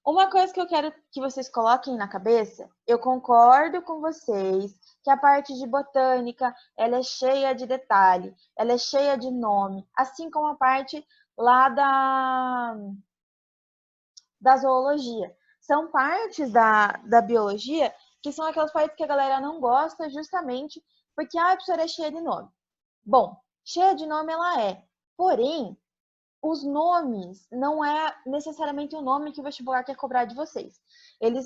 Uma coisa que eu quero que vocês coloquem na cabeça, eu concordo com vocês que a parte de botânica, ela é cheia de detalhe, ela é cheia de nome, assim como a parte lá da zoologia. São partes da biologia que são aquelas partes que a galera não gosta justamente porque a professora é cheia de nome. Bom, cheia de nome ela é, porém, os nomes não é necessariamente o nome que o vestibular quer cobrar de vocês.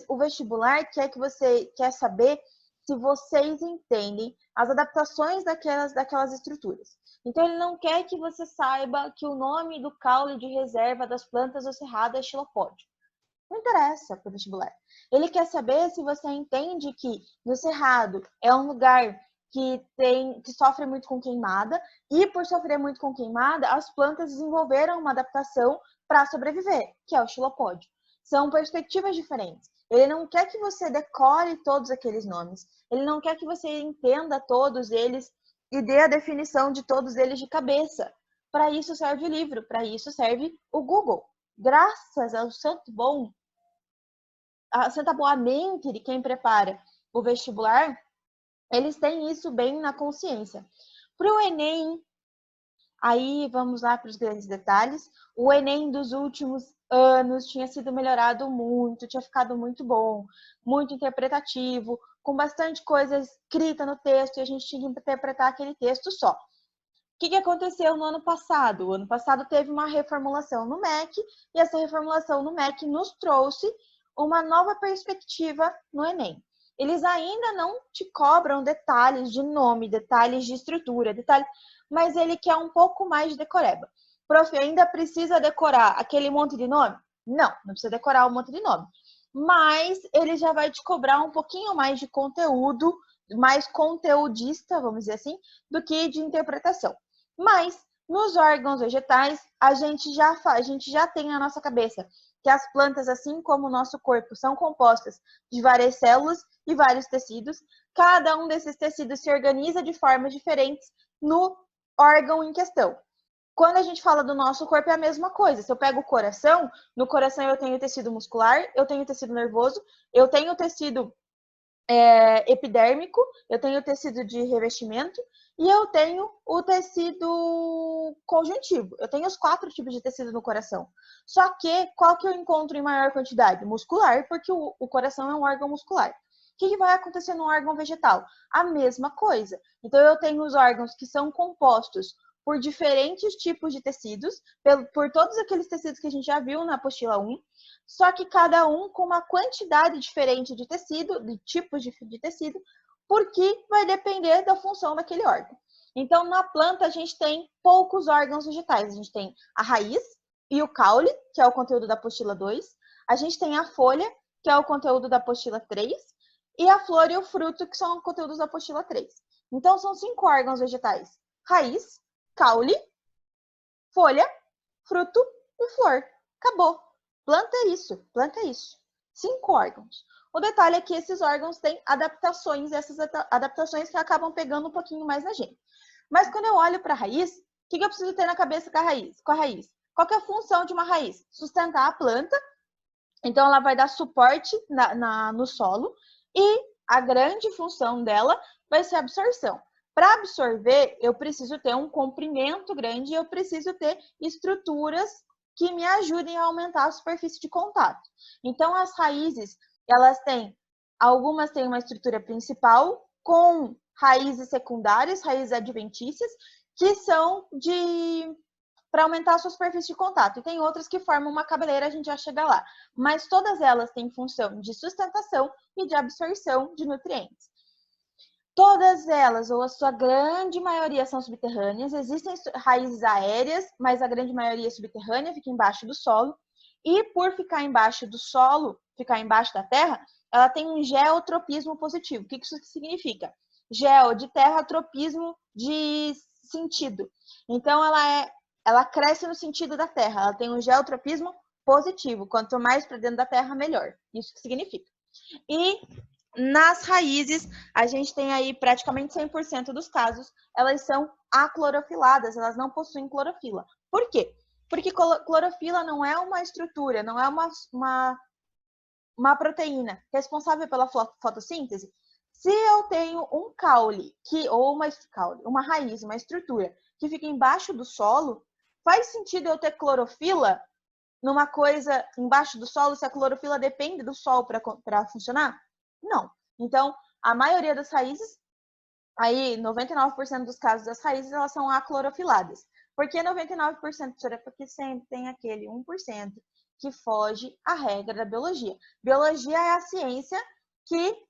O vestibular quer saber se vocês entendem as adaptações daquelas estruturas. Então, ele não quer que você saiba que o nome do caule de reserva das plantas do cerrado é xilopódio. Não interessa para o vestibular. Ele quer saber se você entende que no cerrado é um lugar que sofre muito com queimada, e por sofrer muito com queimada, as plantas desenvolveram uma adaptação para sobreviver, que é o xilopódio. São perspectivas diferentes. Ele não quer que você decore todos aqueles nomes. Ele não quer que você entenda todos eles e dê a definição de todos eles de cabeça. Para isso serve o livro, para isso serve o Google. Graças ao santo bom, a santa boa mente de quem prepara o vestibular, eles têm isso bem na consciência. Para o Enem, aí vamos lá para os grandes detalhes. O Enem dos últimos anos tinha sido melhorado muito, tinha ficado muito bom, muito interpretativo, com bastante coisa escrita no texto, e a gente tinha que interpretar aquele texto só. O que aconteceu no ano passado? O ano passado teve uma reformulação no MEC, e essa reformulação no MEC nos trouxe uma nova perspectiva no Enem. Eles ainda não te cobram detalhes de nome, detalhes de estrutura, detalhes, mas ele quer um pouco mais de decoreba. Prof, ainda precisa decorar aquele monte de nome? Não, não precisa decorar um monte de nome. Mas ele já vai te cobrar um pouquinho mais de conteúdo, mais conteudista, vamos dizer assim, do que de interpretação. Mas nos órgãos vegetais, a gente já tem na nossa cabeça que as plantas, assim como o nosso corpo, são compostas de várias células e vários tecidos. Cada um desses tecidos se organiza de formas diferentes no órgão em questão. Quando a gente fala do nosso corpo, é a mesma coisa. Se eu pego o coração, no coração eu tenho tecido muscular, eu tenho tecido nervoso, eu tenho tecido epidérmico, eu tenho o tecido de revestimento e eu tenho o tecido conjuntivo. Eu tenho os 4 tipos de tecido no coração. Só que, qual que eu encontro em maior quantidade? Muscular, porque o coração é um órgão muscular. O que vai acontecer no órgão vegetal? A mesma coisa. Então, eu tenho os órgãos que são compostos por diferentes tipos de tecidos, por todos aqueles tecidos que a gente já viu na apostila 1, só que cada um com uma quantidade diferente de tecido, de tipos de tecido, porque vai depender da função daquele órgão. Então, na planta, a gente tem poucos órgãos vegetais. A gente tem a raiz e o caule, que é o conteúdo da apostila 2. A gente tem a folha, que é o conteúdo da apostila 3. E a flor e o fruto, que são conteúdos da apostila 3. Então, são 5 órgãos vegetais: raiz, caule, folha, fruto e flor. Acabou. Planta é isso, planta é isso. 5 órgãos. O detalhe é que esses órgãos têm adaptações, essas adaptações que acabam pegando um pouquinho mais na gente. Mas quando eu olho para a raiz, o que eu preciso ter na cabeça com a raiz? Qual que é a função de uma raiz? Sustentar a planta, então ela vai dar suporte no solo, e a grande função dela vai ser a absorção. Para absorver, eu preciso ter um comprimento grande e eu preciso ter estruturas que me ajudem a aumentar a superfície de contato. Então, as raízes, algumas têm uma estrutura principal com raízes secundárias, raízes adventícias, que são para aumentar a sua superfície de contato. E tem outras que formam uma cabeleira, a gente já chega lá. Mas todas elas têm função de sustentação e de absorção de nutrientes. Todas elas, ou a sua grande maioria, são subterrâneas. Existem raízes aéreas, mas a grande maioria é subterrânea, fica embaixo do solo. E por ficar embaixo do solo, ficar embaixo da terra, ela tem um geotropismo positivo. O que isso significa? Geo de terra, tropismo de sentido. Então, ela cresce no sentido da terra. Ela tem um geotropismo positivo. Quanto mais para dentro da terra, melhor. Isso que significa. E nas raízes, a gente tem aí praticamente 100% dos casos, elas são aclorofiladas, elas não possuem clorofila. Por quê? Porque clorofila não é uma estrutura, não é uma uma proteína responsável pela fotossíntese, se eu tenho um caule, ou uma raiz, uma estrutura que fica embaixo do solo, faz sentido eu ter clorofila numa coisa embaixo do solo se a clorofila depende do sol para funcionar? Não. Então, a maioria das raízes, aí 99% dos casos das raízes, elas são aclorofiladas. Por que 99%? Porque sempre tem aquele 1% que foge à regra da biologia. Biologia é a ciência que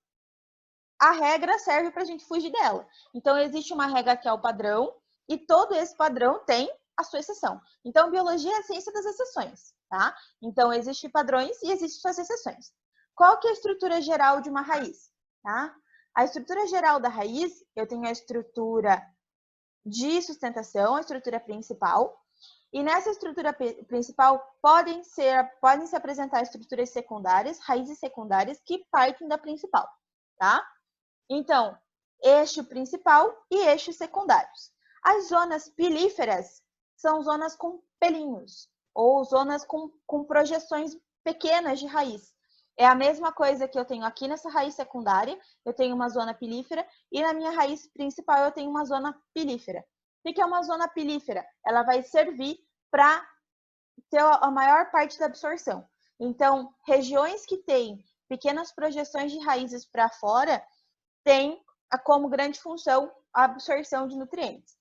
a regra serve para a gente fugir dela. Então, existe uma regra que é o padrão, e todo esse padrão tem a sua exceção. Então, biologia é a ciência das exceções, tá? Então, existem padrões e existem suas exceções. Qual que é a estrutura geral de uma raiz, tá? A estrutura geral da raiz, eu tenho a estrutura de sustentação, a estrutura principal, e nessa estrutura principal podem se apresentar estruturas secundárias, raízes secundárias, que partem da principal, tá? Então, eixo principal e eixos secundários. As zonas pilíferas são zonas com pelinhos, ou zonas com projeções pequenas de raiz. É a mesma coisa que eu tenho aqui nessa raiz secundária, eu tenho uma zona pilífera, e na minha raiz principal eu tenho uma zona pilífera. O que é uma zona pilífera? Ela vai servir para ter a maior parte da absorção. Então, regiões que têm pequenas projeções de raízes para fora, tem como grande função a absorção de nutrientes.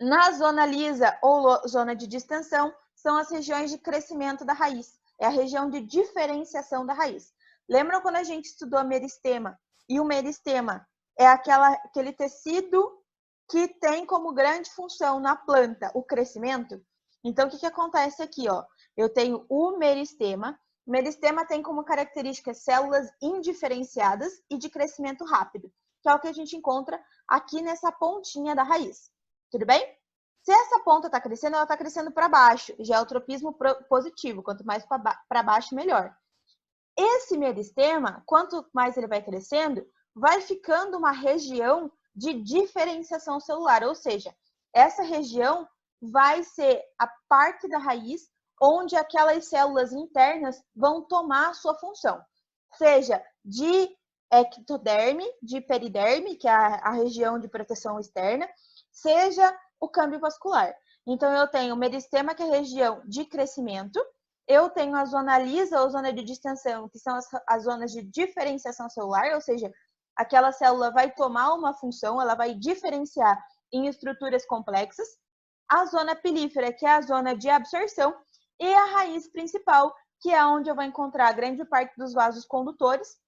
Na zona lisa ou zona de distensão, são as regiões de crescimento da raiz. É a região de diferenciação da raiz. Lembram quando a gente estudou meristema? E o meristema é aquele tecido que tem como grande função na planta o crescimento? Então, o que acontece aqui? Ó? Eu tenho o meristema. O meristema tem como característica células indiferenciadas e de crescimento rápido, que é o que a gente encontra aqui nessa pontinha da raiz. Tudo bem? Se essa ponta está crescendo, ela está crescendo para baixo. Já é o tropismo positivo. Quanto mais para baixo, melhor. Esse meristema, quanto mais ele vai crescendo, vai ficando uma região de diferenciação celular. Ou seja, essa região vai ser a parte da raiz onde aquelas células internas vão tomar a sua função. Seja de ectoderme, de periderme, que é a região de proteção externa, seja o câmbio vascular. Então, eu tenho o meristema, que é a região de crescimento, eu tenho a zona lisa ou zona de distensão, que são as zonas de diferenciação celular, ou seja, aquela célula vai tomar uma função, ela vai diferenciar em estruturas complexas. A zona pilífera, que é a zona de absorção, e a raiz principal, que é onde eu vou encontrar grande parte dos vasos condutores.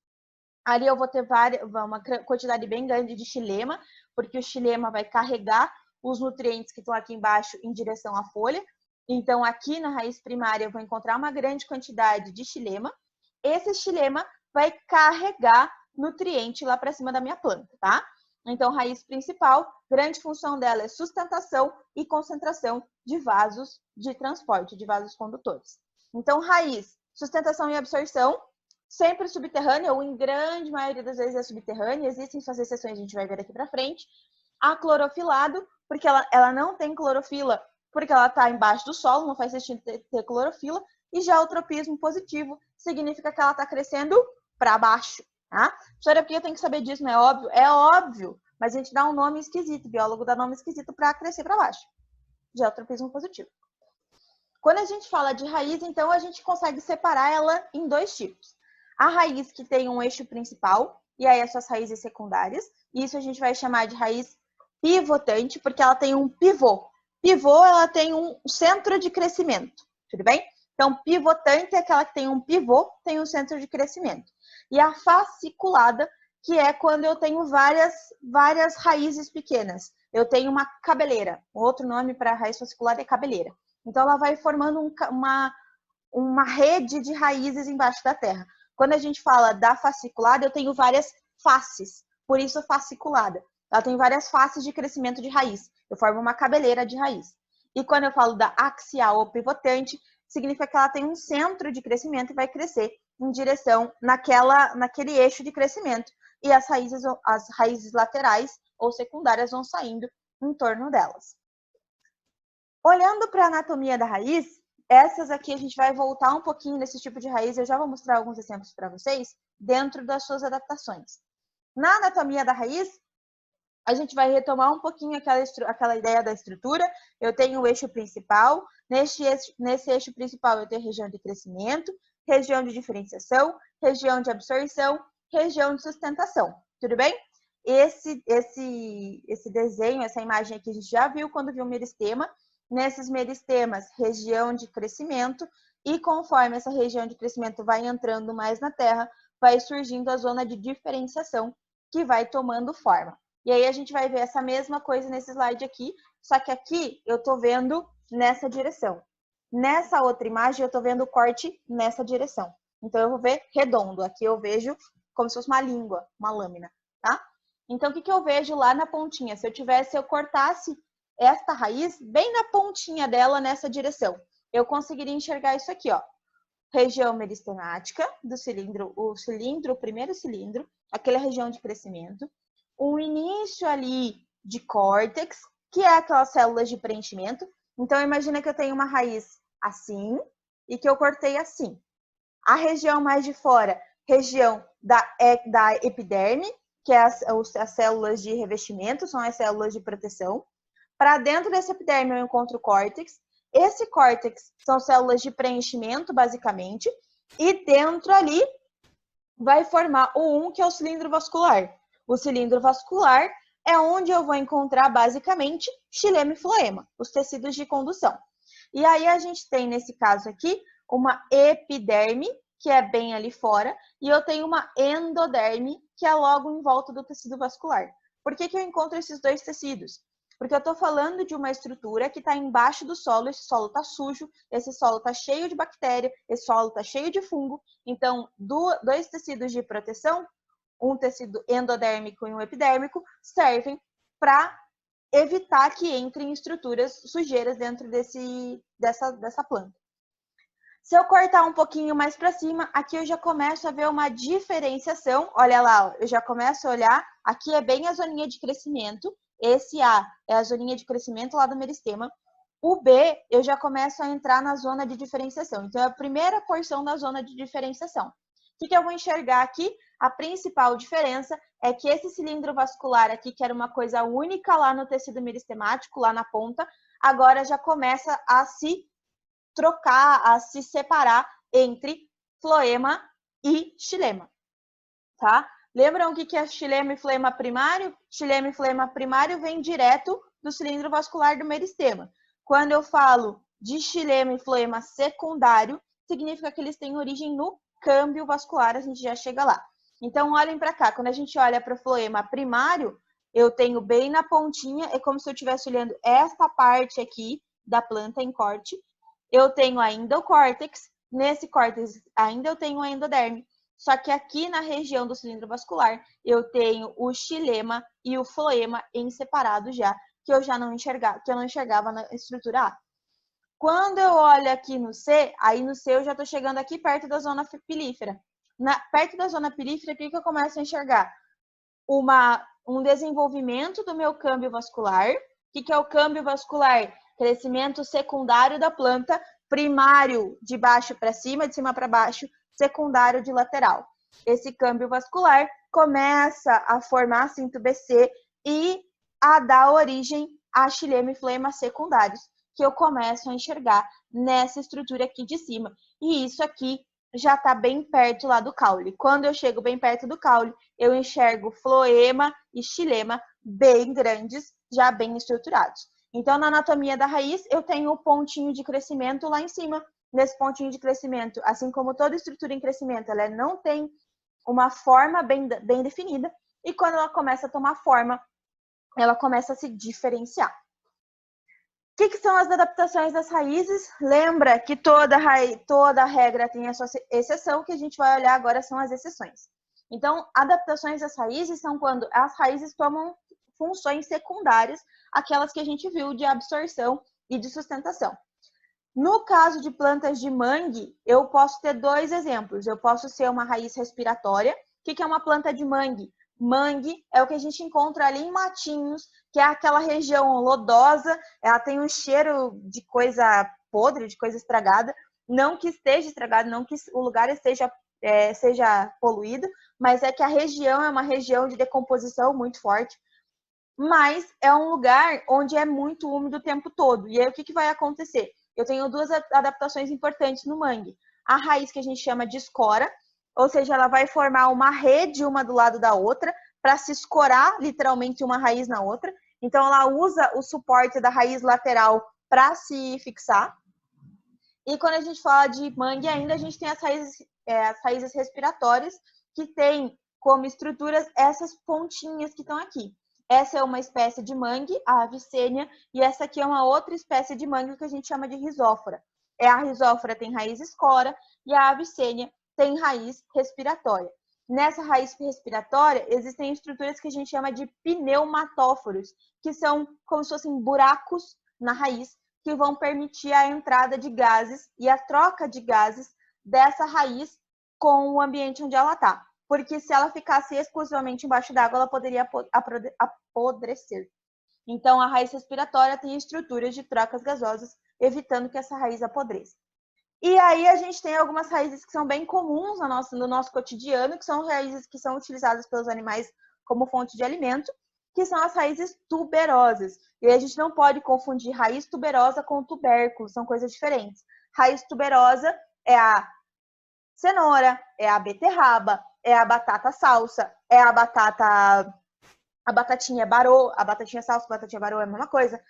Ali eu vou ter uma quantidade bem grande de xilema, porque o xilema vai carregar os nutrientes que estão aqui embaixo em direção à folha. Então, aqui na raiz primária, eu vou encontrar uma grande quantidade de xilema. Esse xilema vai carregar nutriente lá para cima da minha planta, tá? Então, raiz principal, grande função dela é sustentação e concentração de vasos de transporte, de vasos condutores. Então, raiz, sustentação e absorção, sempre subterrânea, ou em grande maioria das vezes é subterrânea, existem suas exceções, a gente vai ver daqui para frente. Aclorofilado, porque ela não tem clorofila, porque ela está embaixo do solo, não faz sentido ter clorofila. E já o tropismo positivo significa que ela está crescendo para baixo. Tá? Professora, porque eu tenho que saber disso, não é óbvio? É óbvio, mas a gente dá um nome esquisito, o biólogo dá nome esquisito para crescer para baixo. Já é o tropismo positivo. Quando a gente fala de raiz, então a gente consegue separar ela em dois tipos. A raiz que tem um eixo principal, e aí as suas raízes secundárias. Isso a gente vai chamar de raiz pivotante, porque ela tem um pivô. Pivô, ela tem um centro de crescimento, tudo bem? Então, pivotante é aquela que tem um pivô, tem um centro de crescimento. E a fasciculada, que é quando eu tenho várias raízes pequenas. Eu tenho uma cabeleira. O outro nome para raiz fasciculada é cabeleira. Então, ela vai formando uma rede de raízes embaixo da terra. Quando a gente fala da fasciculada, eu tenho várias faces, por isso fasciculada. Ela tem várias faces de crescimento de raiz. Eu formo uma cabeleira de raiz. E quando eu falo da axial ou pivotante, significa que ela tem um centro de crescimento e vai crescer em direção naquele eixo de crescimento. E as raízes laterais ou secundárias vão saindo em torno delas. Olhando para a anatomia da raiz, essas aqui a gente vai voltar um pouquinho nesse tipo de raiz, eu já vou mostrar alguns exemplos para vocês, dentro das suas adaptações. Na anatomia da raiz, a gente vai retomar um pouquinho aquela ideia da estrutura. Eu tenho o eixo principal, nesse eixo principal eu tenho região de crescimento, região de diferenciação, região de absorção, região de sustentação, tudo bem? Esse desenho, essa imagem aqui a gente já viu quando viu o meristema. Nesses meristemas, região de crescimento, e conforme essa região de crescimento vai entrando mais na terra, vai surgindo a zona de diferenciação, que vai tomando forma. E aí a gente vai ver essa mesma coisa nesse slide aqui, só que aqui eu tô vendo nessa direção. Nessa outra imagem eu tô vendo o corte nessa direção. Então eu vou ver redondo, aqui eu vejo como se fosse uma língua, uma lâmina, tá? Então o que eu vejo lá na pontinha? Se eu cortasse esta raiz bem na pontinha dela nessa direção, eu conseguiria enxergar isso aqui, ó. Região meristemática do cilindro, o primeiro cilindro, aquela região de crescimento, um início ali de córtex, que é aquelas células de preenchimento. Então imagina que eu tenho uma raiz assim e que eu cortei assim. A região mais de fora, região da epiderme, que é as células de revestimento, são as células de proteção. Para dentro desse epiderme eu encontro o córtex. Esse córtex são células de preenchimento, basicamente. E dentro ali vai formar o que é o cilindro vascular. O cilindro vascular é onde eu vou encontrar, basicamente, xilema e floema, os tecidos de condução. E aí a gente tem, nesse caso aqui, uma epiderme, que é bem ali fora, e eu tenho uma endoderme, que é logo em volta do tecido vascular. Por que eu encontro esses dois tecidos? Porque eu estou falando de uma estrutura que está embaixo do solo, esse solo está sujo, esse solo está cheio de bactéria, esse solo está cheio de fungo. Então, dois tecidos de proteção, um tecido endodérmico e um epidérmico, servem para evitar que entrem estruturas sujeiras dentro dessa planta. Se eu cortar um pouquinho mais para cima, aqui eu já começo a ver uma diferenciação. Olha lá, eu já começo a olhar, aqui é bem a zoninha de crescimento. Esse A é a zoninha de crescimento lá do meristema. O B, eu já começo a entrar na zona de diferenciação. Então, é a primeira porção da zona de diferenciação. O que eu vou enxergar aqui? A principal diferença é que esse cilindro vascular aqui, que era uma coisa única lá no tecido meristemático, lá na ponta, agora já começa a se trocar, a se separar entre floema e xilema, tá? Lembram o que é xilema e floema primário? Xilema e floema primário vem direto do cilindro vascular do meristema. Quando eu falo de xilema e floema secundário, significa que eles têm origem no câmbio vascular, a gente já chega lá. Então, olhem para cá, quando a gente olha para o floema primário, eu tenho bem na pontinha, é como se eu estivesse olhando esta parte aqui da planta em corte. Eu tenho ainda o córtex, nesse córtex ainda eu tenho a endoderme. Só que aqui na região do cilindro vascular, eu tenho o xilema e o floema em separado já, que eu já não enxergava, que eu não enxergava na estrutura A. Quando eu olho aqui no C, aí no C eu já estou chegando aqui perto da zona pilífera. Perto da zona pilífera, o que eu começo a enxergar? Um desenvolvimento do meu câmbio vascular. O que é o câmbio vascular? Crescimento secundário da planta, primário de baixo para cima, de cima para baixo, secundário de lateral. Esse câmbio vascular começa a formar cinto BC e a dar origem a xilema e floema secundários, que eu começo a enxergar nessa estrutura aqui de cima. E isso aqui já está bem perto lá do caule. Quando eu chego bem perto do caule, eu enxergo floema e xilema bem grandes, já bem estruturados. Então, na anatomia da raiz, eu tenho o pontinho de crescimento lá em cima. Nesse pontinho de crescimento, assim como toda estrutura em crescimento, ela não tem uma forma bem definida. E quando ela começa a tomar forma, ela começa a se diferenciar. O que são as adaptações das raízes? Lembra que toda regra tem a sua exceção, que a gente vai olhar agora são as exceções. Então, adaptações das raízes são quando as raízes tomam funções secundárias, aquelas que a gente viu de absorção e de sustentação. No caso de plantas de mangue, eu posso ter dois exemplos. Eu posso ser uma raiz respiratória. O que é uma planta de mangue? Mangue é o que a gente encontra ali em matinhos, que é aquela região lodosa, ela tem um cheiro de coisa podre, de coisa estragada. Não que esteja estragado, não que o lugar seja poluído, mas é que a região é uma região de decomposição muito forte. Mas é um lugar onde é muito úmido o tempo todo. E aí o que vai acontecer? Eu tenho duas adaptações importantes no mangue. A raiz que a gente chama de escora, ou seja, ela vai formar uma rede uma do lado da outra para se escorar literalmente uma raiz na outra. Então ela usa o suporte da raiz lateral para se fixar. E quando a gente fala de mangue ainda, a gente tem as raízes respiratórias, que tem como estruturas essas pontinhas que estão aqui. Essa é uma espécie de mangue, a Avicennia, e essa aqui é uma outra espécie de mangue que a gente chama de risófora. A risófora tem raiz escora e a Avicennia tem raiz respiratória. Nessa raiz respiratória, existem estruturas que a gente chama de pneumatóforos, que são como se fossem buracos na raiz, que vão permitir a entrada de gases e a troca de gases dessa raiz com o ambiente onde ela está. Porque se ela ficasse exclusivamente embaixo d'água, ela poderia apodrecer. Então, a raiz respiratória tem estruturas de trocas gasosas, evitando que essa raiz apodreça. E aí a gente tem algumas raízes que são bem comuns no nosso cotidiano, que são raízes que são utilizadas pelos animais como fonte de alimento, que são as raízes tuberosas. E aí a gente não pode confundir raiz tuberosa com tubérculo, são coisas diferentes. Raiz tuberosa é a cenoura, é a beterraba, é a batata salsa, é a batatinha barô, a batatinha salsa, a batatinha barô é a mesma coisa,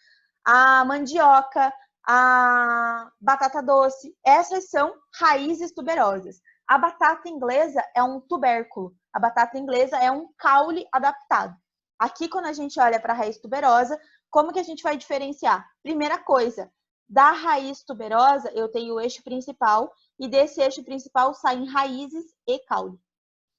a mandioca, a batata doce, essas são raízes tuberosas. A batata inglesa é um tubérculo, a batata inglesa é um caule adaptado. Aqui, quando a gente olha para a raiz tuberosa, como que a gente vai diferenciar? Primeira coisa, da raiz tuberosa, eu tenho o eixo principal, e desse eixo principal saem raízes e caule.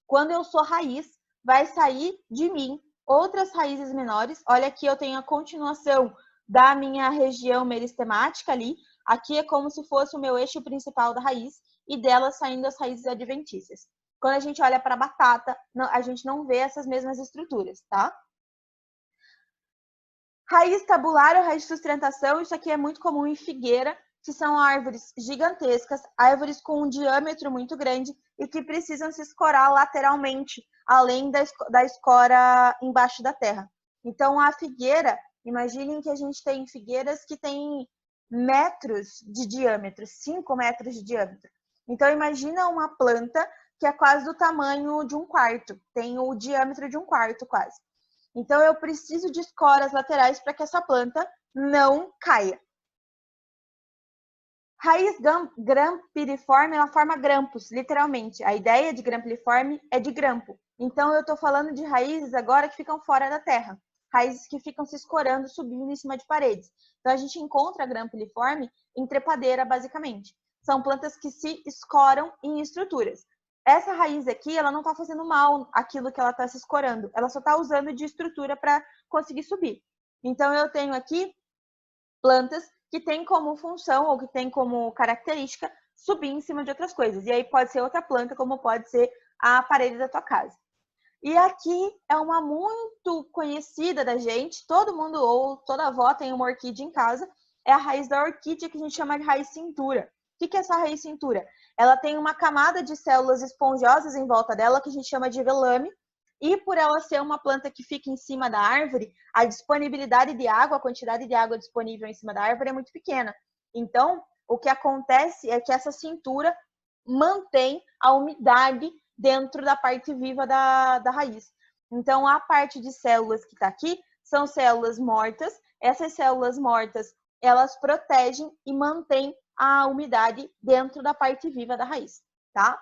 Quando eu sou raiz, vai sair de mim outras raízes menores. Olha aqui, eu tenho a continuação da minha região meristemática ali. Aqui é como se fosse o meu eixo principal da raiz, e dela saindo as raízes adventícias. Quando a gente olha para a batata, a gente não vê essas mesmas estruturas, tá? Raiz tabular ou raiz de sustentação, isso aqui é muito comum em figueira, que são árvores gigantescas, árvores com um diâmetro muito grande e que precisam se escorar lateralmente, além da escora embaixo da terra. Então, a figueira, imaginem que a gente tem figueiras que têm metros de diâmetro, 5 metros de diâmetro. Então, imagina uma planta que é quase do tamanho de um quarto, tem o diâmetro de um quarto quase. Então, eu preciso de escoras laterais para que essa planta não caia. Raiz grampiliforme, ela forma grampos, literalmente. A ideia de grampiliforme é de grampo. Então, eu estou falando de raízes agora que ficam fora da terra. Raízes que ficam se escorando, subindo em cima de paredes. Então, a gente encontra a grampiliforme em trepadeira, basicamente. São plantas que se escoram em estruturas. Essa raiz aqui, ela não está fazendo mal aquilo que ela está se escorando. Ela só está usando de estrutura para conseguir subir. Então, eu tenho aqui plantas que têm como função ou que têm como característica subir em cima de outras coisas. E aí pode ser outra planta, como pode ser a parede da tua casa. E aqui é uma muito conhecida da gente, todo mundo ou toda avó tem uma orquídea em casa, é a raiz da orquídea que a gente chama de raiz cintura. O que é essa raiz cintura? Ela tem uma camada de células esponjosas em volta dela, que a gente chama de velame, e por ela ser uma planta que fica em cima da árvore, a disponibilidade de água, a quantidade de água disponível em cima da árvore é muito pequena. Então, o que acontece é que essa cintura mantém a umidade dentro da parte viva da raiz. Então, a parte de células que está aqui são células mortas. Essas células mortas, elas protegem e mantêm a umidade dentro da parte viva da raiz, tá?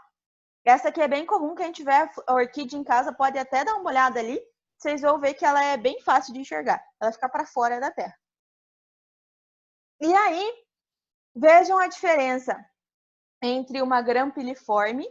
Essa aqui é bem comum, quem tiver orquídea em casa pode até dar uma olhada ali, vocês vão ver que ela é bem fácil de enxergar. Ela fica para fora da terra. E aí, vejam a diferença entre uma grampiliforme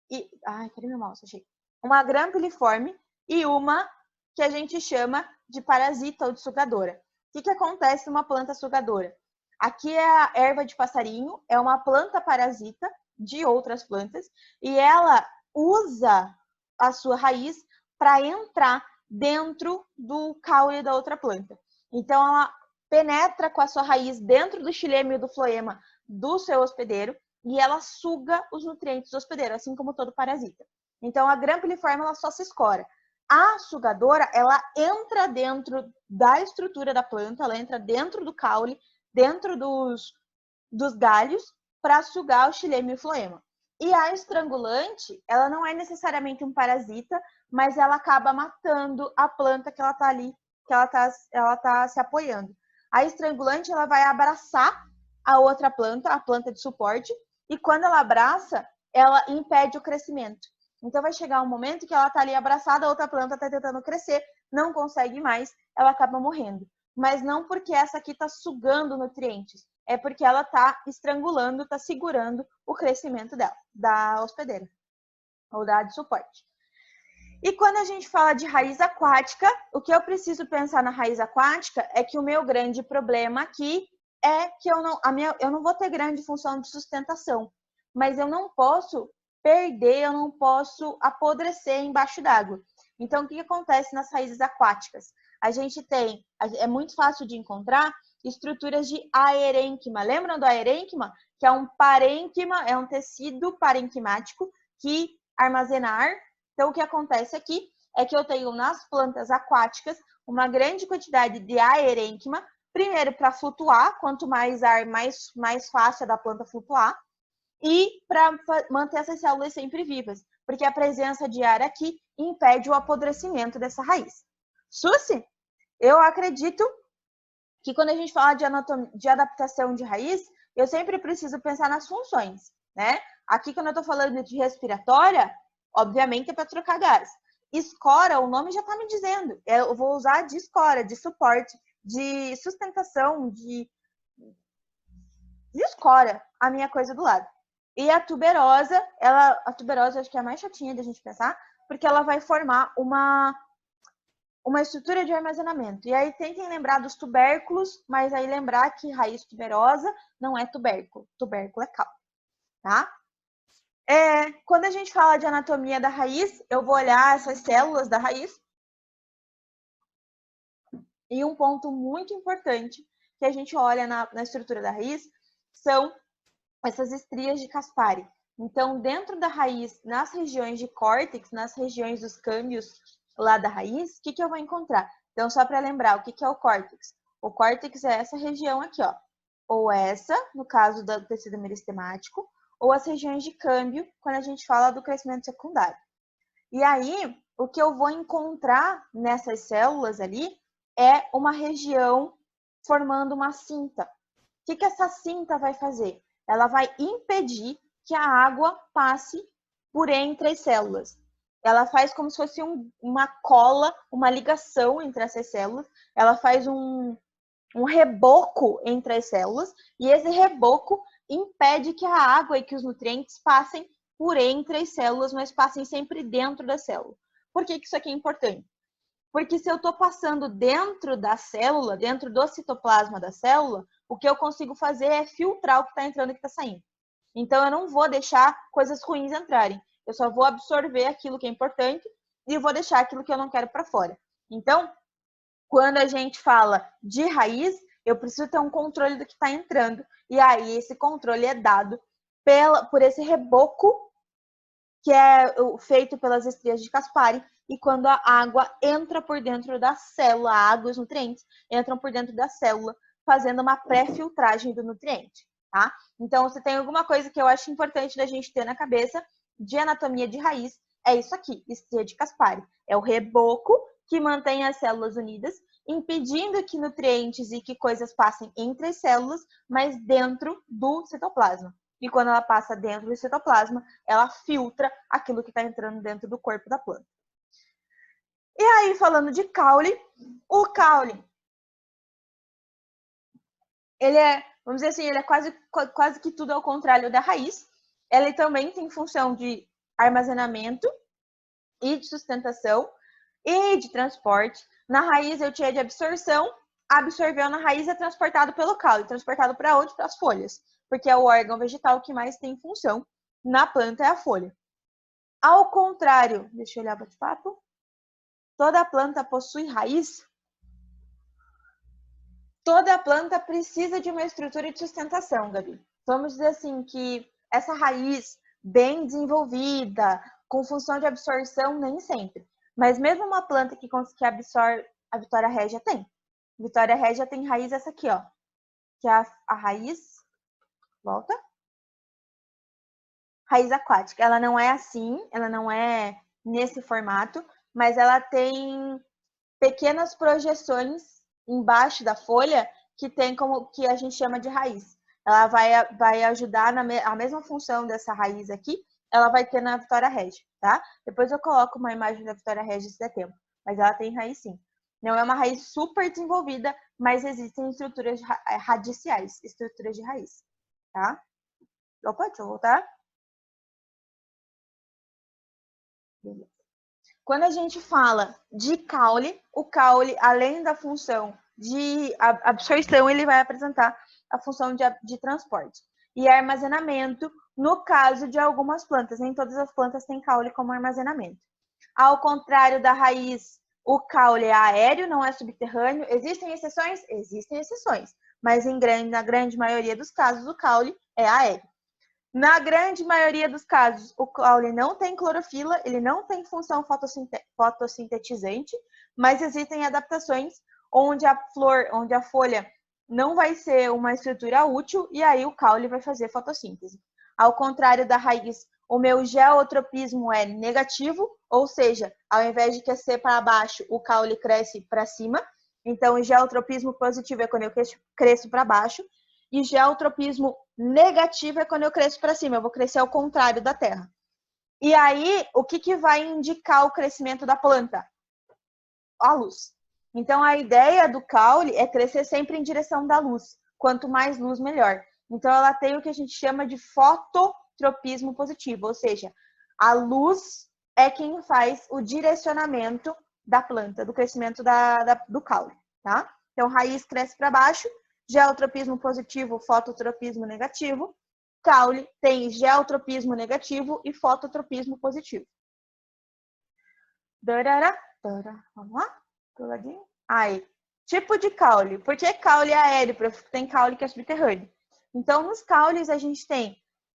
e... Ai, cadê meu mouse? Achei. Uma grampiliforme e uma que a gente chama de parasita ou de sugadora. O que acontece numa planta sugadora? Aqui é a erva de passarinho, é uma planta parasita de outras plantas, e ela usa a sua raiz para entrar dentro do caule da outra planta. Então, ela penetra com a sua raiz dentro do xilema e do floema do seu hospedeiro e ela suga os nutrientes do hospedeiro, assim como todo parasita. Então, a gram-piliforme, ela só se escora. A sugadora, ela entra dentro da estrutura da planta, ela entra dentro do caule, dentro dos galhos, para sugar o xilema e o floema. E a estrangulante, ela não é necessariamente um parasita, mas ela acaba matando a planta que ela tá ali, que ela tá se apoiando. A estrangulante, ela vai abraçar a outra planta, a planta de suporte, e quando ela abraça, ela impede o crescimento. Então vai chegar um momento que ela tá ali abraçada, a outra planta tá tentando crescer, não consegue mais, ela acaba morrendo. Mas não porque essa aqui tá sugando nutrientes, é porque ela tá estrangulando, tá segurando o crescimento dela, da hospedeira, ou da de suporte. E quando a gente fala de raiz aquática, o que eu preciso pensar na raiz aquática é que o meu grande problema aqui é que eu não vou ter grande função de sustentação, mas eu não posso perder, eu não posso apodrecer embaixo d'água. Então, o que acontece nas raízes aquáticas? A gente tem, é muito fácil de encontrar, estruturas de aerênquima. Lembram do aerênquima? Que é um parênquima, é um tecido parenquimático que armazena ar. Então, o que acontece aqui é que eu tenho nas plantas aquáticas uma grande quantidade de aerênquima, primeiro para flutuar, quanto mais ar, mais fácil é da planta flutuar, e para manter essas células sempre vivas, porque a presença de ar aqui impede o apodrecimento dessa raiz. Susi, eu acredito que quando a gente fala de adaptação de raiz, eu sempre preciso pensar nas funções, né? Aqui, quando eu estou falando de respiratória, obviamente é para trocar gás. Escora, o nome já está me dizendo. Eu vou usar de escora, de suporte, de sustentação, de escora, a minha coisa do lado. E a tuberosa, a tuberosa acho que é a mais chatinha da gente pensar, porque ela vai formar uma estrutura de armazenamento. E aí tentem lembrar dos tubérculos, mas aí lembrar que raiz tuberosa não é tubérculo. Tubérculo é caule, tá? Quando a gente fala de anatomia da raiz, eu vou olhar essas células da raiz. E um ponto muito importante que a gente olha na estrutura da raiz são essas estrias de Caspari. Então, dentro da raiz, nas regiões de córtex, nas regiões dos câmbios lá da raiz, o que eu vou encontrar? Então, só para lembrar, o que é o córtex? O córtex é essa região aqui, ó. Ou essa, no caso do tecido meristemático, ou as regiões de câmbio, quando a gente fala do crescimento secundário. E aí, o que eu vou encontrar nessas células ali é uma região formando uma cinta. O que essa cinta vai fazer? Ela vai impedir que a água passe por entre as células. Ela faz como se fosse uma cola, uma ligação entre essas células. Ela faz um reboco entre as células e esse reboco impede que a água e que os nutrientes passem por entre as células, mas passem sempre dentro da célula. Por que isso aqui é importante? Porque se eu estou passando dentro da célula, dentro do citoplasma da célula, o que eu consigo fazer é filtrar o que está entrando e o que está saindo. Então, eu não vou deixar coisas ruins entrarem. Eu só vou absorver aquilo que é importante e vou deixar aquilo que eu não quero para fora. Então, quando a gente fala de raiz, eu preciso ter um controle do que está entrando. E aí, esse controle é dado por esse reboco que é feito pelas estrias de Caspari. E quando a água entra por dentro da célula, a água e os nutrientes entram por dentro da célula, fazendo uma pré-filtragem do nutriente, tá? Então, se tem alguma coisa que eu acho importante da gente ter na cabeça de anatomia de raiz, é isso aqui, estria de Caspari. É o reboco que mantém as células unidas, impedindo que nutrientes e que coisas passem entre as células, mas dentro do citoplasma. E quando ela passa dentro do citoplasma, ela filtra aquilo que está entrando dentro do corpo da planta. E aí, falando de caule, o caule, ele é, vamos dizer assim, ele é quase que tudo ao contrário da raiz. Ele também tem função de armazenamento e de sustentação e de transporte. Na raiz eu tinha de absorção, absorveu na raiz é transportado pelo caule. Transportado para onde? Para as folhas, porque é o órgão vegetal que mais tem função na planta, é a folha. Ao contrário, deixa eu olhar o bate-papo. Toda planta possui raiz? Toda planta precisa de uma estrutura de sustentação, Gabi. vamos dizer assim, que essa raiz bem desenvolvida, com função de absorção, nem sempre. Mas mesmo uma planta que absorve, a Vitória Régia tem. Vitória Régia tem raiz essa aqui, ó. Que é a raiz, volta. Raiz aquática. Ela não é assim, ela não é nesse formato, mas ela tem pequenas projeções embaixo da folha que tem como que a gente chama de raiz. Ela vai ajudar a mesma função dessa raiz aqui, ela vai ter na Vitória Régia, tá? Depois eu coloco uma imagem da Vitória Régia se der tempo, mas ela tem raiz sim. Não é uma raiz super desenvolvida, mas existem estruturas radiciais, estruturas de raiz, tá? Opa, deixa eu voltar. Beleza. Quando a gente fala de caule, o caule, além da função de absorção, ele vai apresentar a função de transporte e armazenamento no caso de algumas plantas. Nem todas as plantas têm caule como armazenamento. Ao contrário da raiz, o caule é aéreo, não é subterrâneo. Existem exceções? Existem exceções, mas na grande maioria dos casos, o caule é aéreo. Na grande maioria dos casos, o caule não tem clorofila, ele não tem função fotossintetizante, mas existem adaptações onde a folha não vai ser uma estrutura útil e aí o caule vai fazer fotossíntese. Ao contrário da raiz, o meu geotropismo é negativo, ou seja, ao invés de crescer para baixo, o caule cresce para cima. Então, o geotropismo positivo é quando eu cresço para baixo. E geotropismo negativo é quando eu cresço para cima, eu vou crescer ao contrário da Terra. E aí, o que vai indicar o crescimento da planta? A luz. Então, a ideia do caule é crescer sempre em direção da luz. Quanto mais luz, melhor. Então, ela tem o que a gente chama de fototropismo positivo, ou seja, a luz é quem faz o direcionamento da planta, do crescimento do caule, tá? Então, raiz cresce para baixo, geotropismo positivo, fototropismo negativo. Caule tem geotropismo negativo e fototropismo positivo. Vamos lá? Aí, tipo de caule. Por que caule é aéreo? Porque tem caule que é subterrâneo. Então, nos caules a gente tem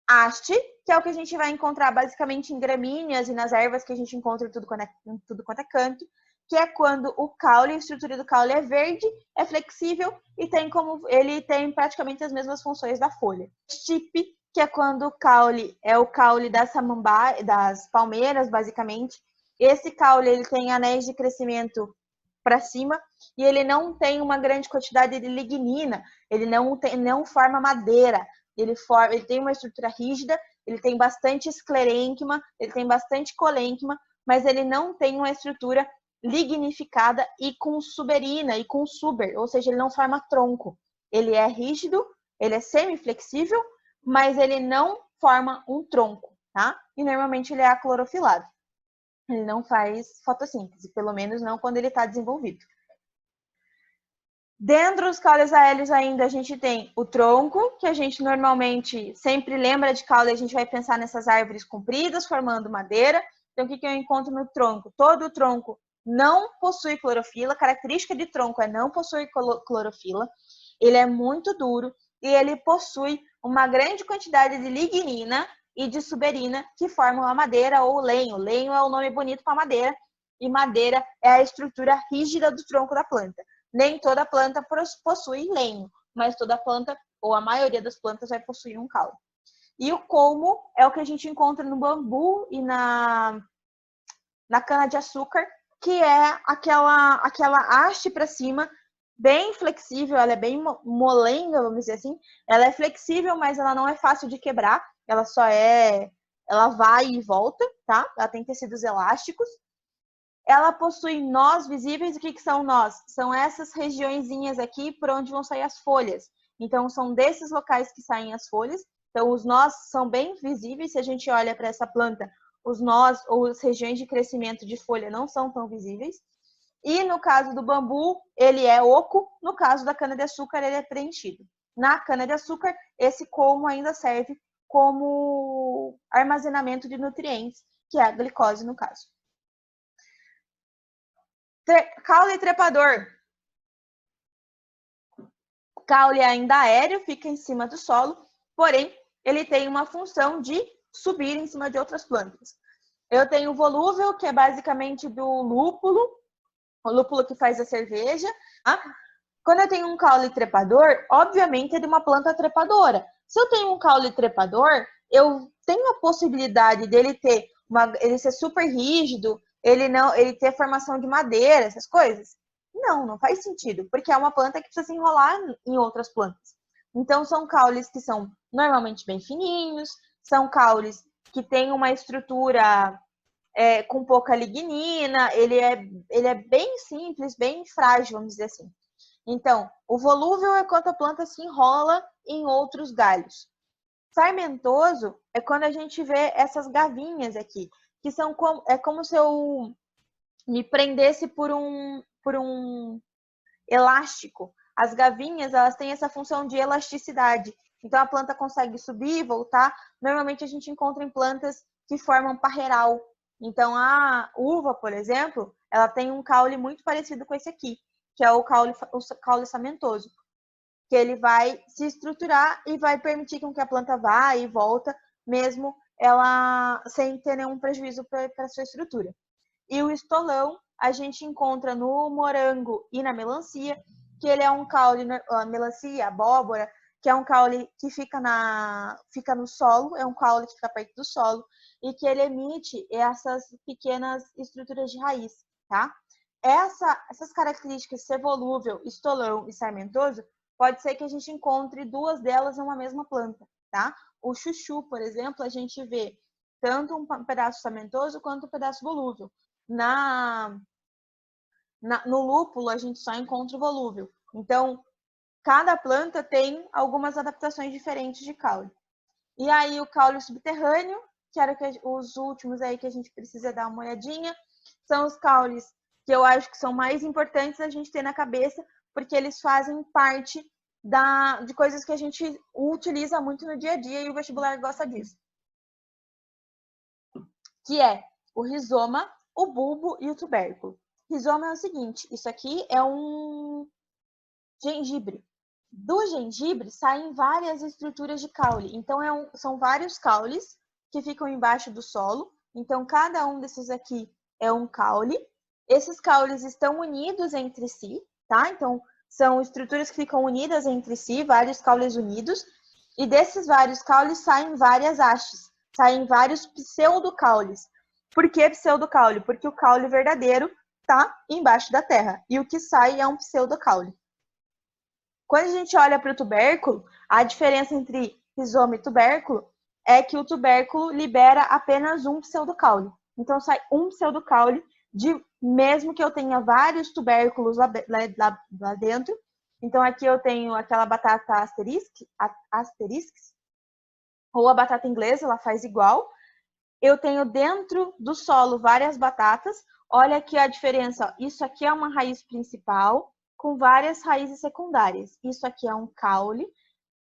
haste, que é o que a gente vai encontrar basicamente em gramíneas e nas ervas que a gente encontra em tudo quanto é canto, que é quando o caule, a estrutura do caule é verde, é flexível e ele tem praticamente as mesmas funções da folha. Stipe, que é quando o caule das das palmeiras, basicamente. Esse caule ele tem anéis de crescimento para cima e ele não tem uma grande quantidade de lignina, ele não forma madeira, ele tem uma estrutura rígida, ele tem bastante esclerênquima, ele tem bastante colênquima, mas ele não tem uma estrutura lignificada e com suberina e com suber, ou seja, ele não forma tronco. Ele é rígido, ele é semiflexível, mas ele não forma um tronco, tá? E normalmente ele é aclorofilado. Ele não faz fotossíntese, pelo menos não quando ele está desenvolvido. Dentro dos caules aéreos ainda a gente tem o tronco, que a gente normalmente sempre lembra de caule, a gente vai pensar nessas árvores compridas, formando madeira. Então, o que eu encontro no tronco? Todo o tronco não possui clorofila, a característica de tronco é não possuir clorofila, ele é muito duro e ele possui uma grande quantidade de lignina e de suberina que formam a madeira ou lenho. Lenho é o nome bonito para madeira e madeira é a estrutura rígida do tronco da planta. Nem toda planta possui lenho, mas toda planta, ou a maioria das plantas, vai possuir um caule. E o colmo é o que a gente encontra no bambu e na cana-de-açúcar, que é aquela haste para cima, bem flexível, ela é bem molenga, vamos dizer assim. Ela é flexível, mas ela não é fácil de quebrar. Ela vai e volta, tá? Ela tem tecidos elásticos. Ela possui nós visíveis. O que são nós? São essas regiõezinhas aqui por onde vão sair as folhas. Então, são desses locais que saem as folhas. Então, os nós são bem visíveis. Se a gente olha para essa planta, os nós ou as regiões de crescimento de folha não são tão visíveis. E no caso do bambu, ele é oco. No caso da cana-de-açúcar, ele é preenchido. Na cana-de-açúcar, esse colmo ainda serve como armazenamento de nutrientes, que é a glicose no caso. Caule trepador. Caule ainda aéreo, fica em cima do solo. porém, ele tem uma função de subir em cima de outras plantas. Eu tenho o volúvel, que é basicamente do lúpulo, o lúpulo que faz a cerveja. Tá? Quando eu tenho um caule trepador, obviamente é de uma planta trepadora. Se eu tenho um caule trepador, eu tenho a possibilidade dele ele ser super rígido, ele ter formação de madeira, essas coisas. Não faz sentido, porque é uma planta que precisa se enrolar em outras plantas. Então, são caules que são normalmente bem fininhos, são caules que têm uma estrutura com pouca lignina, ele é bem simples, bem frágil, vamos dizer assim. Então, o volúvel é quando a planta se enrola em outros galhos. Sarmentoso é quando a gente vê essas gavinhas aqui, que são como se eu me prendesse por um elástico. As gavinhas, elas têm essa função de elasticidade. Então, a planta consegue subir e voltar. Normalmente, a gente encontra em plantas que formam parreiral. Então, a uva, por exemplo, ela tem um caule muito parecido com esse aqui, que é o caule sarmentoso, que ele vai se estruturar e vai permitir que a planta vá e volta, mesmo ela sem ter nenhum prejuízo para a sua estrutura. E o estolão a gente encontra no morango e na melancia, que ele é um caule, a melancia, abóbora, que é um caule que fica no solo, é um caule que fica perto do solo, e que ele emite essas pequenas estruturas de raiz, tá? Essas características, ser volúvel, estolão e sarmentoso, pode ser que a gente encontre duas delas numa mesma planta, tá? O chuchu, por exemplo, a gente vê tanto um pedaço sarmentoso quanto um pedaço volúvel. No lúpulo, a gente só encontra o volúvel. Então, cada planta tem algumas adaptações diferentes de caule. E aí, o caule subterrâneo, que era os últimos aí que a gente precisa dar uma olhadinha, são os caules que eu acho que são mais importantes a gente ter na cabeça, porque eles fazem parte de coisas que a gente utiliza muito no dia a dia e o vestibular gosta disso. Que é o rizoma, o bulbo e o tubérculo. Rizoma é o seguinte, isso aqui é um gengibre. Do gengibre saem várias estruturas de caule. Então, são vários caules que ficam embaixo do solo. Então, cada um desses aqui é um caule. Esses caules estão unidos entre si, tá? Então, são estruturas que ficam unidas entre si, vários caules unidos. E desses vários caules saem várias hastes, saem vários pseudocaules. Por que pseudocaule? Porque o caule verdadeiro está embaixo da terra. E o que sai é um pseudocaule. Quando a gente olha para o tubérculo, a diferença entre rizoma e tubérculo é que o tubérculo libera apenas um pseudocaule. Então, sai um pseudocaule, mesmo que eu tenha vários tubérculos lá dentro. Então, aqui eu tenho aquela batata asterisks, ou a batata inglesa, ela faz igual. Eu tenho dentro do solo várias batatas. Olha aqui a diferença. Isso aqui é uma raiz principal com várias raízes secundárias. Isso aqui é um caule,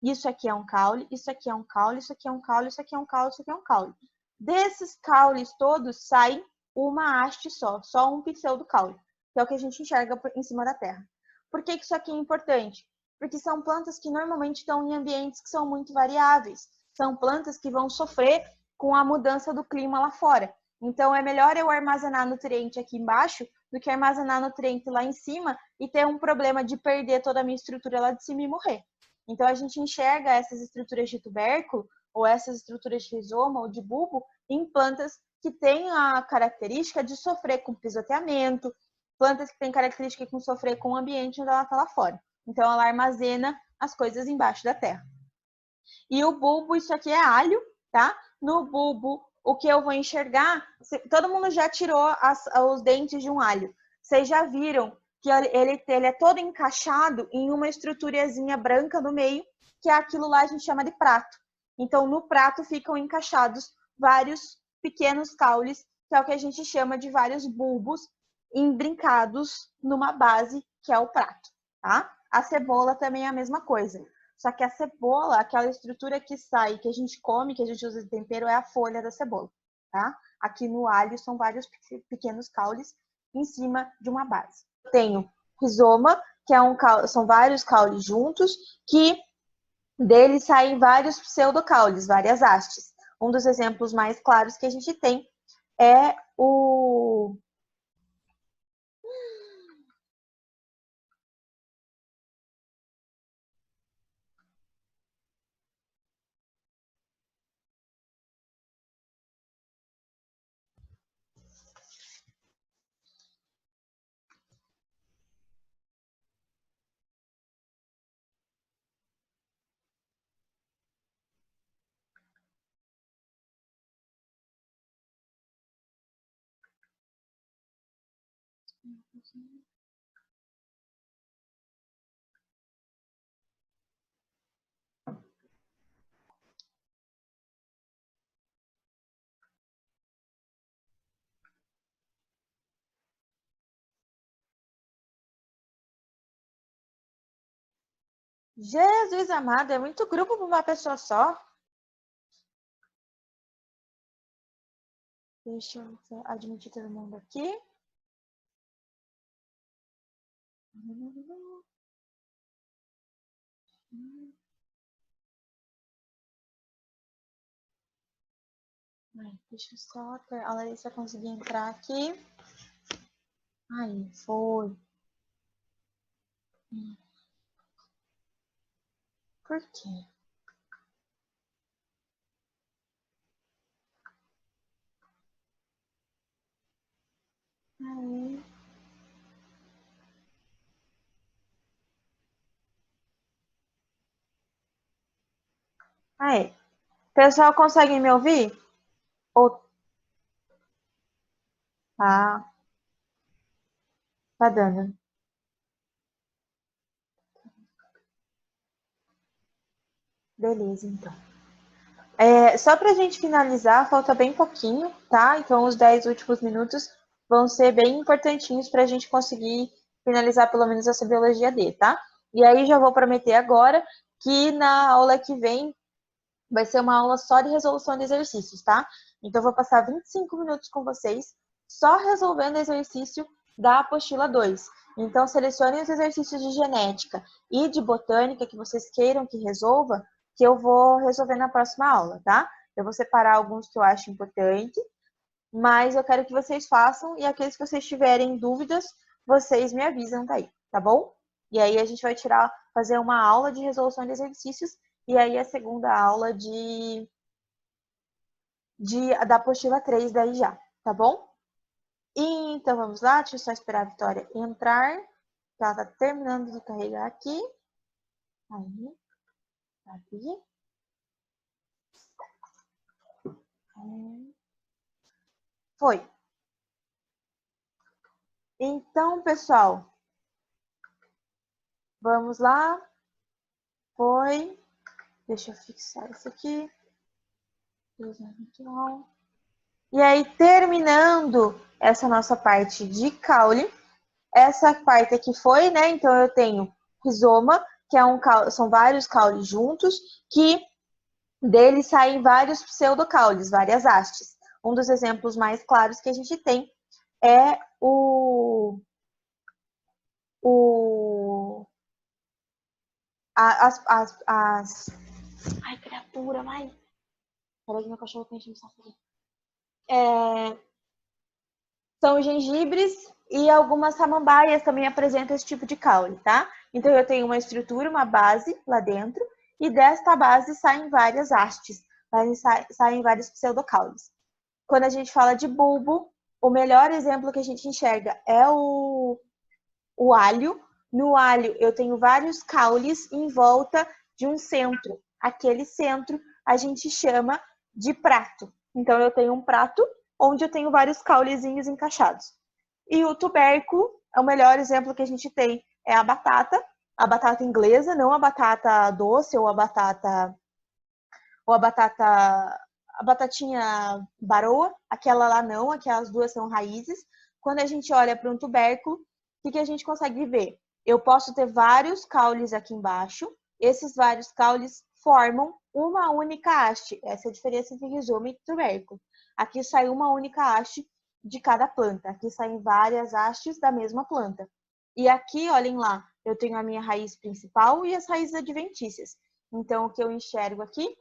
isso aqui é um caule, isso aqui é um caule, isso aqui é um caule, isso aqui é um caule, isso aqui é um caule. Desses caules todos sai uma haste só um pseudocaule, que é o que a gente enxerga em cima da terra. Por que isso aqui é importante? Porque são plantas que normalmente estão em ambientes que são muito variáveis. São plantas que vão sofrer com a mudança do clima lá fora. Então, é melhor eu armazenar nutriente aqui embaixo do que armazenar nutriente lá em cima e ter um problema de perder toda a minha estrutura lá de cima e morrer. Então, a gente enxerga essas estruturas de tubérculo ou essas estruturas de rizoma ou de bulbo em plantas que têm a característica de sofrer com pisoteamento, plantas que têm característica de sofrer com o ambiente onde ela está lá fora. Então, ela armazena as coisas embaixo da terra. E o bulbo, isso aqui é alho, tá? No bulbo, o que eu vou enxergar, todo mundo já tirou os dentes de um alho. Vocês já viram que ele é todo encaixado em uma estruturazinha branca no meio, que é aquilo lá a gente chama de prato. Então, no prato ficam encaixados vários pequenos caules, que é o que a gente chama de vários bulbos embrincados numa base, que é o prato, tá? A cebola também é a mesma coisa. Só que a cebola, aquela estrutura que sai, que a gente come, que a gente usa de tempero, é a folha da cebola, tá? Aqui no alho são vários pequenos caules em cima de uma base. Eu tenho rizoma, que são vários caules juntos, que Dele saem vários pseudocaules, várias hastes. Um dos exemplos mais claros que a gente tem é o Jesus amado, é muito grupo para uma pessoa só. Deixa eu admitir todo mundo aqui. Deixa eu só ter a Larissa conseguir entrar aqui. Aí, foi. Por quê? Aí. Aí. Pessoal, consegue me ouvir? Ou tá, tá dando? Beleza, então. Só para a gente finalizar, falta bem pouquinho, tá? Então, os 10 últimos minutos vão ser bem importantinhos para a gente conseguir finalizar pelo menos essa biologia D, tá? E aí, já vou prometer agora que na aula que vem vai ser uma aula só de resolução de exercícios, tá? Então, eu vou passar 25 minutos com vocês só resolvendo exercício da apostila 2. Então, selecionem os exercícios de genética e de botânica que vocês queiram que resolva, que eu vou resolver na próxima aula, tá? Eu vou separar alguns que eu acho importante, mas eu quero que vocês façam e aqueles que vocês tiverem dúvidas, vocês me avisam daí, tá bom? E aí a gente vai fazer uma aula de resolução de exercícios e aí a segunda aula da apostila 3 daí já, tá bom? Então vamos lá, deixa eu só esperar a Vitória entrar, que ela tá terminando de carregar aqui. Aí, aqui. Foi. Então, pessoal, vamos lá. Foi. Deixa eu fixar isso aqui. E aí, terminando essa nossa parte de caule, essa parte aqui foi, né? Então, eu tenho rizoma, que são vários caules juntos, que deles saem vários pseudocaules, várias hastes. Um dos exemplos mais claros que a gente tem é as... Ai, criatura, mãe. Peraí que meu cachorro tá enchendo o saco aqui. São gengibres e algumas samambaias também apresentam esse tipo de caule, tá? Então, eu tenho uma estrutura, uma base lá dentro, e desta base saem várias hastes, saem vários pseudocaules. Quando a gente fala de bulbo, o melhor exemplo que a gente enxerga é o alho. No alho, eu tenho vários caules em volta de um centro. Aquele centro a gente chama de prato. Então, eu tenho um prato onde eu tenho vários caulezinhos encaixados. E o tubérculo, é o melhor exemplo que a gente tem é a batata inglesa, não a batata doce ou a batatinha baroa, aquela lá não, aquelas duas são raízes. Quando a gente olha para um tubérculo, o que a gente consegue ver? Eu posso ter vários caules aqui embaixo, esses vários caules formam uma única haste. Essa é a diferença entre rizoma e tubérculo. Aqui sai uma única haste de cada planta. Aqui saem várias hastes da mesma planta. E aqui, olhem lá, eu tenho a minha raiz principal e as raízes adventícias. Então, o que eu enxergo aqui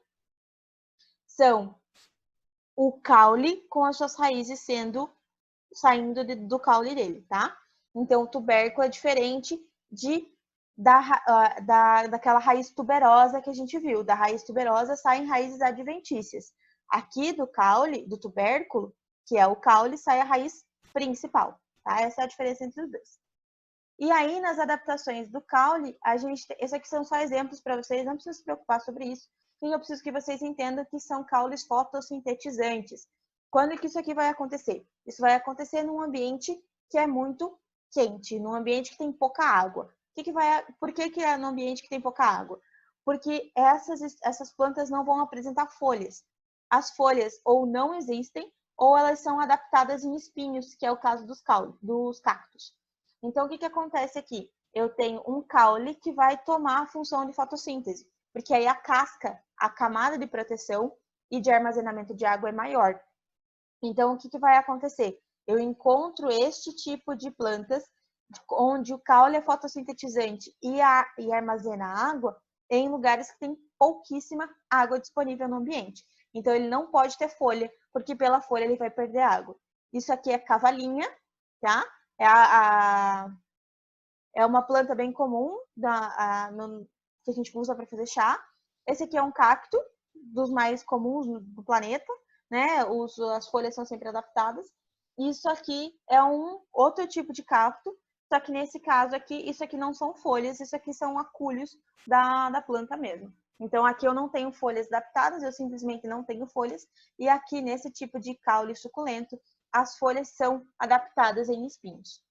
são o caule com as suas raízes saindo do caule dele, tá? Então, o tubérculo é diferente daquela raiz tuberosa que a gente viu. Da raiz tuberosa saem raízes adventícias. Aqui do caule, do tubérculo, que é o caule, sai a raiz principal, tá? Essa é a diferença entre os dois. E aí, nas adaptações do caule, esses aqui são só exemplos para vocês, não precisa se preocupar sobre isso. E eu preciso que vocês entendam que são caules fotossintetizantes. Quando que isso aqui vai acontecer? Isso vai acontecer num ambiente que é muito quente, num ambiente que tem pouca água. Por que é num ambiente que tem pouca água? Porque essas plantas não vão apresentar folhas. As folhas ou não existem, ou elas são adaptadas em espinhos, que é o caso dos cactos. Então, o que acontece aqui? Eu tenho um caule que vai tomar a função de fotossíntese, porque aí a casca, a camada de proteção e de armazenamento de água é maior. Então, o que vai acontecer? Eu encontro este tipo de plantas onde o caule é fotossintetizante e armazena água em lugares que tem pouquíssima água disponível no ambiente. Então, ele não pode ter folha, porque pela folha ele vai perder água. Isso aqui é cavalinha, tá? É uma planta bem comum que a gente usa para fazer chá. Esse aqui é um cacto, dos mais comuns do planeta, né? As folhas são sempre adaptadas. Isso aqui é um outro tipo de cacto, só que nesse caso aqui, isso aqui não são folhas, isso aqui são acúlios da planta mesmo. Então, aqui eu não tenho folhas adaptadas, eu simplesmente não tenho folhas. E aqui, nesse tipo de caule suculento, as folhas são adaptadas em espinhos.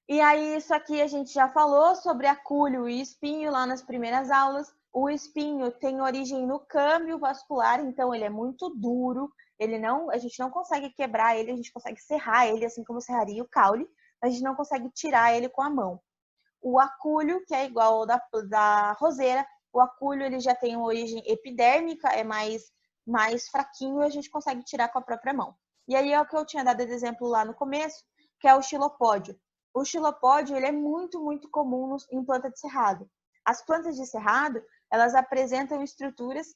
E aí, isso aqui a gente já falou sobre acúlio e espinho lá nas primeiras aulas. O espinho tem origem no câmbio vascular, então ele é muito duro. A gente não consegue quebrar ele, a gente consegue serrar ele, assim como serraria o caule, mas a gente não consegue tirar ele com a mão. O acúlio, que é igual ao da roseira, o acúlio ele já tem uma origem epidérmica, é mais fraquinho, a gente consegue tirar com a própria mão. E aí é o que eu tinha dado de exemplo lá no começo, que é o xilopódio. O xilopódio ele é muito, muito comum em planta de cerrado. As plantas de cerrado, elas apresentam estruturas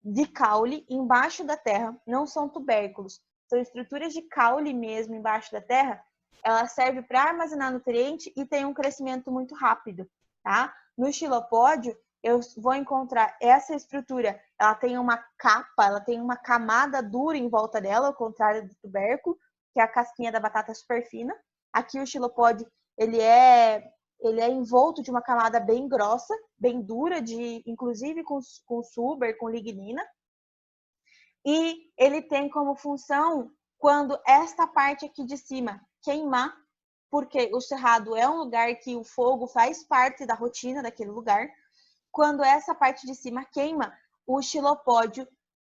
de caule embaixo da terra, não são tubérculos, são estruturas de caule mesmo embaixo da terra. Ela serve para armazenar nutriente e tem um crescimento muito rápido, tá? No xilopódio, eu vou encontrar essa estrutura, ela tem uma capa, ela tem uma camada dura em volta dela, ao contrário do tubérculo, que é a casquinha da batata super fina. Aqui o xilopódio, ele é envolto de uma camada bem grossa, bem dura, inclusive com suber, com lignina. E ele tem como função, quando esta parte aqui de cima queimar, porque o cerrado é um lugar que o fogo faz parte da rotina daquele lugar. Quando essa parte de cima queima, o xilopódio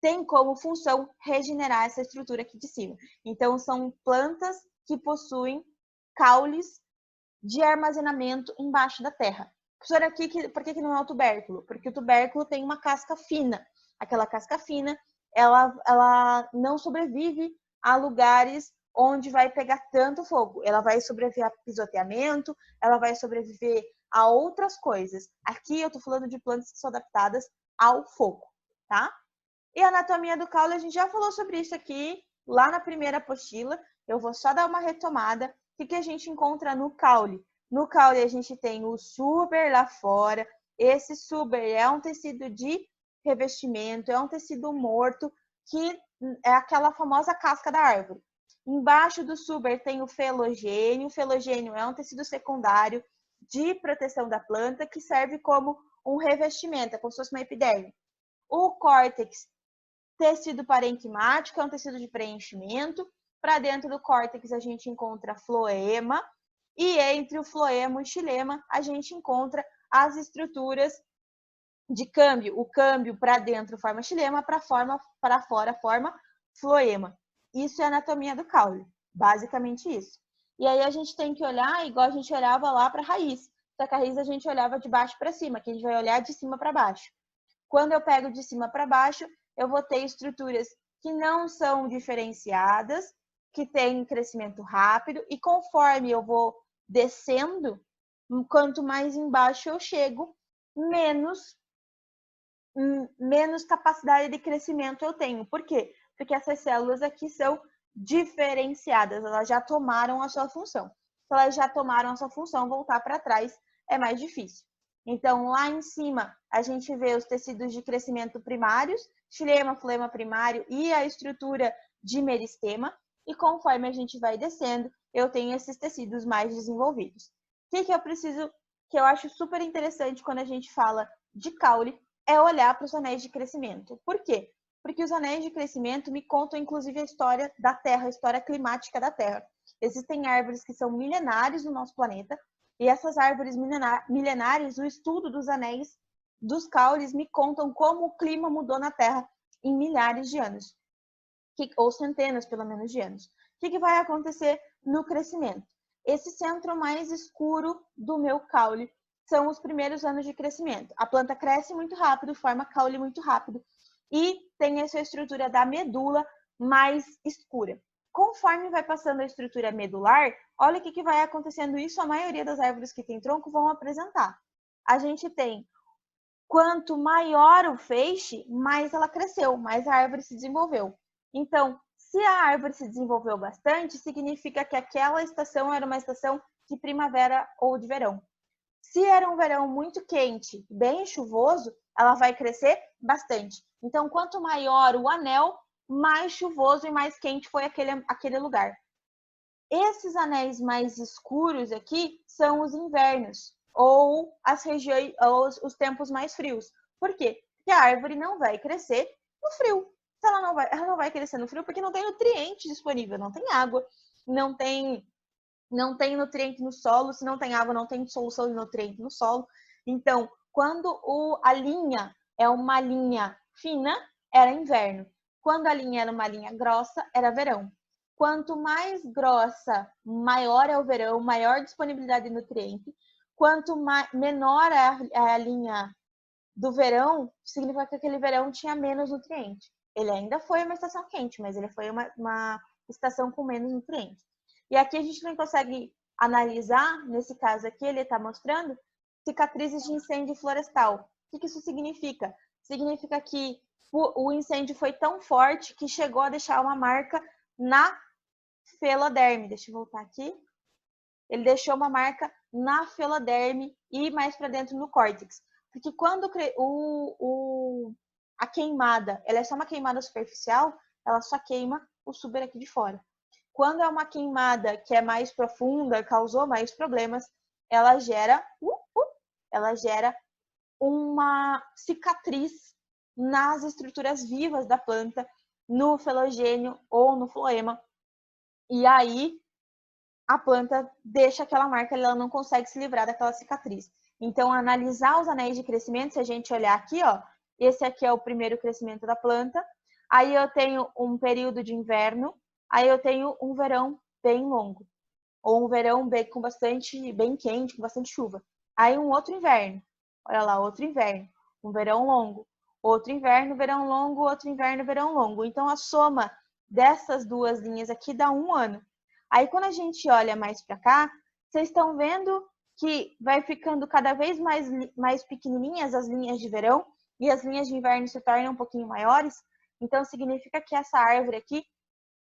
tem como função regenerar essa estrutura aqui de cima. Então, são plantas que possuem caules de armazenamento embaixo da terra. Professora, aqui, por que não é o tubérculo? Porque o tubérculo tem uma casca fina. Aquela casca fina, ela não sobrevive a lugares onde vai pegar tanto fogo. Ela vai sobreviver a pisoteamento, ela vai sobreviver a outras coisas. Aqui eu tô falando de plantas que são adaptadas ao fogo, tá? E a anatomia do caule, a gente já falou sobre isso aqui lá na primeira apostila. Eu vou só dar uma retomada. O que a gente encontra no caule? No caule a gente tem o suber lá fora. Esse suber é um tecido de revestimento, é um tecido morto, que é aquela famosa casca da árvore. Embaixo do suber tem o felogênio. O felogênio é um tecido secundário de proteção da planta que serve como um revestimento, é como se fosse uma epiderme. O córtex, tecido parenquimático, é um tecido de preenchimento. Para dentro do córtex a gente encontra floema, e entre o floema e o xilema a gente encontra as estruturas de câmbio. O câmbio para dentro forma xilema, para fora forma floema. Isso é a anatomia do caule, basicamente isso. E aí a gente tem que olhar igual a gente olhava lá para a raiz. Só que a raiz a gente olhava de baixo para cima, aqui a gente vai olhar de cima para baixo. Quando eu pego de cima para baixo, eu vou ter estruturas que não são diferenciadas, que têm crescimento rápido, e conforme eu vou descendo, quanto mais embaixo eu chego, menos capacidade de crescimento eu tenho. Por quê? Porque essas células aqui são diferenciadas, elas já tomaram a sua função. Se elas já tomaram a sua função, voltar para trás é mais difícil. Então, lá em cima, a gente vê os tecidos de crescimento primários, xilema, floema primário e a estrutura de meristema. E conforme a gente vai descendo, eu tenho esses tecidos mais desenvolvidos. O que eu preciso, que eu acho super interessante quando a gente fala de caule, é olhar para os anéis de crescimento. Por quê? Porque os anéis de crescimento me contam, inclusive, a história da Terra, a história climática da Terra. Existem árvores que são milenares no nosso planeta, e essas árvores milenares, o estudo dos anéis, dos caules, me contam como o clima mudou na Terra em milhares de anos, ou centenas, pelo menos, de anos. O que vai acontecer no crescimento? Esse centro mais escuro do meu caule são os primeiros anos de crescimento. A planta cresce muito rápido, forma caule muito rápido e tem essa estrutura da medula mais escura. Conforme vai passando a estrutura medular, olha o que vai acontecendo isso, a maioria das árvores que tem tronco vão apresentar. A gente tem, quanto maior o feixe, mais ela cresceu, mais a árvore se desenvolveu. Então, se a árvore se desenvolveu bastante, significa que aquela estação era uma estação de primavera ou de verão. Se era um verão muito quente, bem chuvoso, ela vai crescer bastante. Então, quanto maior o anel, mais chuvoso e mais quente foi aquele lugar. Esses anéis mais escuros aqui são os invernos, ou as regiões, ou os tempos mais frios. Por quê? Porque a árvore não vai crescer no frio. Ela não vai crescer no frio porque não tem nutriente disponível, não tem água, não tem nutriente no solo. Se não tem água, não tem solução de nutriente no solo. Então, quando a linha é uma linha fina, era inverno. Quando a linha era uma linha grossa, era verão. Quanto mais grossa, maior é o verão, maior disponibilidade de nutriente. Quanto menor é a linha do verão, significa que aquele verão tinha menos nutriente. Ele ainda foi uma estação quente, mas ele foi uma estação com menos nutrientes. E aqui a gente não consegue analisar, nesse caso aqui, ele está mostrando cicatrizes de incêndio florestal. O que isso significa? Significa que o incêndio foi tão forte que chegou a deixar uma marca na feloderme. Deixa eu voltar aqui. Ele deixou uma marca na feloderme e mais para dentro no córtex. Porque quando a queimada, ela é só uma queimada superficial, ela só queima o suber aqui de fora. Quando é uma queimada que é mais profunda, causou mais problemas, ela gera uma cicatriz nas estruturas vivas da planta, no felogênio ou no floema. E aí a planta deixa aquela marca, ela não consegue se livrar daquela cicatriz. Então, analisar os anéis de crescimento, se a gente olhar aqui, ó, esse aqui é o primeiro crescimento da planta. Aí eu tenho um período de inverno, aí eu tenho um verão bem longo, ou um verão bem quente, com bastante chuva. Aí um outro inverno, olha lá, outro inverno, um verão longo, outro inverno, verão longo, outro inverno, verão longo. Então a soma dessas duas linhas aqui dá um ano. Aí quando a gente olha mais para cá, vocês estão vendo que vai ficando cada vez mais pequenininhas as linhas de verão e as linhas de inverno se tornam um pouquinho maiores. Então significa que essa árvore aqui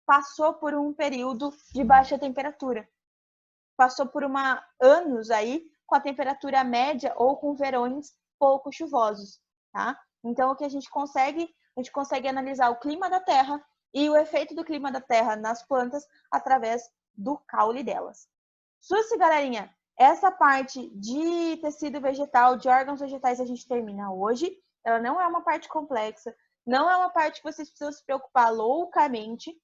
passou por um período de baixa temperatura. Passou por anos aí com a temperatura média ou com verões pouco chuvosos, tá? Então, o que a gente consegue analisar o clima da Terra e o efeito do clima da Terra nas plantas através do caule delas. Suci, galerinha, essa parte de tecido vegetal, de órgãos vegetais, a gente termina hoje. Ela não é uma parte complexa, não é uma parte que vocês precisam se preocupar loucamente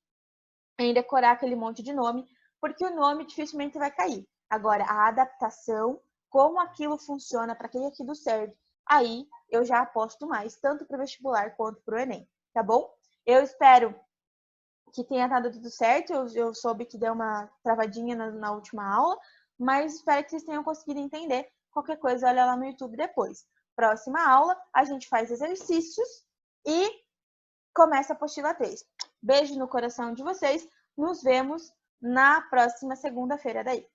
em decorar aquele monte de nome, porque o nome dificilmente vai cair. Agora, a adaptação, como aquilo funciona, para que aquilo serve, aí eu já aposto mais, tanto para o vestibular quanto para o Enem, tá bom? Eu espero que tenha dado tudo certo, eu soube que deu uma travadinha na última aula, mas espero que vocês tenham conseguido entender. Qualquer coisa, olha lá no YouTube depois. Próxima aula, a gente faz exercícios e começa a apostila 3. Beijo no coração de vocês. Nos vemos na próxima segunda-feira daí.